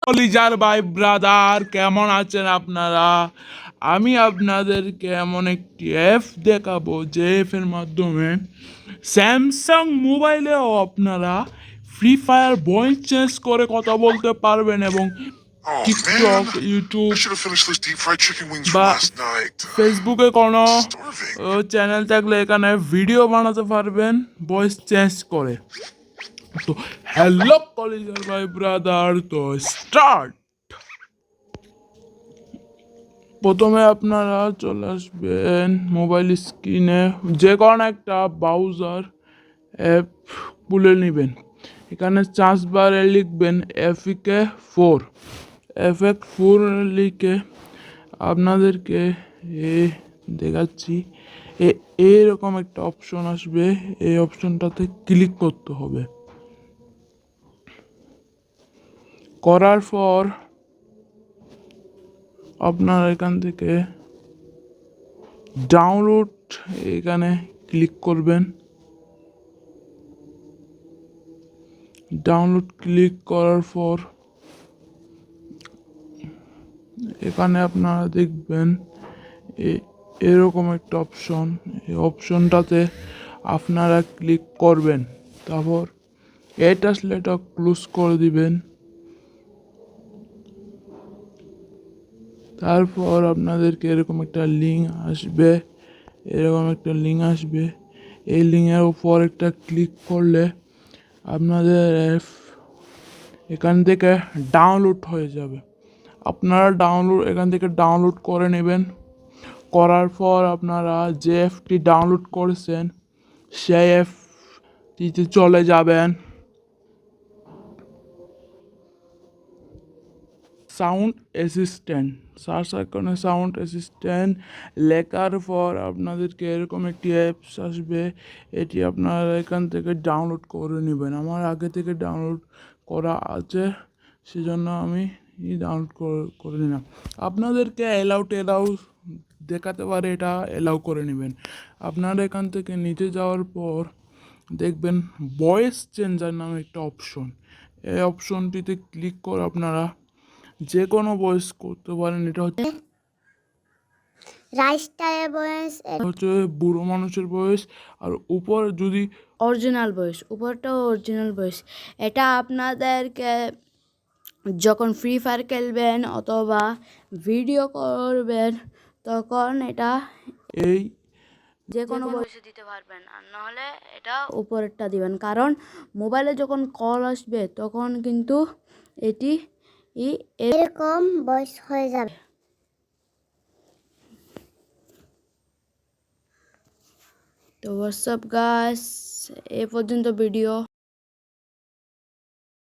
কলিজার ভাই ব্রাদার, কেমন আছেন আপনারা? আমি আপনাদেরকে এমন একটি অ্যাপ দেখাবো যে অ্যাপের মাধ্যমে স্যামসাং মোবাইলেও আপনারা ফ্রি ফায়ার ভয়েস চেঞ্জ করে কথা বলতে পারবেন এবং টিকটক, ইউটিউব বা ফেসবুকে কোনো চ্যানেল থাকলে এখানে ভিডিও বানাতে পারবেন ভয়েস চেঞ্জ করে। তো হ্যালো কলিজার ভাই ব্রাদার, তো স্টার্ট। প্রথমে আপনারা চলে আসবেন মোবাইল স্ক্রিনে, যে কোনো একটা ব্রাউজার অ্যাপ খুলে নেবেন। এখানে সার্চ বারে লিখবেন FK4 FK4 লিখে আপনাদেরকে দেখাচ্ছি এরকম একটা অপশন আসবে। এই অপশনটাতে ক্লিক করতে হবে। করার পর আপনার এখান থেকে ডাউনলোড এখানে ক্লিক করবেন। ডাউনলোড ক্লিক করার পর এখানে আপনারা দেখবেন এরকম একটা অপশন। এই অপশনটাতে আপনারা ক্লিক করবেন, তারপর এটা আসলেটা ক্লোজ করে দিবেন। তারপর আপনাদেরকে এরকম একটা লিঙ্ক আসবে। এই লিঙ্কের উপর একটা ক্লিক করলে আপনাদের এখান থেকে ডাউনলোড হয়ে যাবে। আপনারা এখান থেকে ডাউনলোড করে নেবেন। করার পর আপনারা যে অ্যাপটি ডাউনলোড করেছেন সেই অ্যাপটিতে চলে যাবেন। সাউন্ড অ্যাসিস্ট্যান্ট সার্চ আইকনে সাউন্ড অ্যাসিস্ট্যান্ট লেখার পর আপনাদেরকে এরকম একটি অ্যাপস আসবে। এটি আপনারা এখান থেকে ডাউনলোড করে নেবেন। আমার আগে থেকে ডাউনলোড করা আছে, সেজন্য আমি ডাউনলোড করে নিলাম। আপনাদেরকে অ্যালাউ দেখাতে পারে, এটা অ্যালাউ করে নেবেন। আপনারা এখান থেকে নিচে যাওয়ার পর দেখবেন ভয়েস চেঞ্জার নামে একটা অপশন। এই অপশনটিতে ক্লিক করে আপনারা যে কোনো ভয়েস করতে পারেন। এটা হচ্ছে বুড়ো মানুষের ভয়েস, আর উপর যদি অরিজিনাল ভয়েস, উপরটাও অরিজিনাল ভয়েস। এটা আপনাদেরকে যখন ফ্রি ফায়ার খেলবেন অথবা ভিডিও করবেন তখন এটা এই যে কোনো ভয়েসে দিতে পারবেন, আর নাহলে এটা উপরেরটা দিবেন, কারণ মোবাইলে যখন কল আসবে তখন কিন্তু এটি এরকম ভয়েস হয়ে যাবে। তো হোয়াটসঅ্যাপ গাইস, এ পর্যন্ত ভিডিও।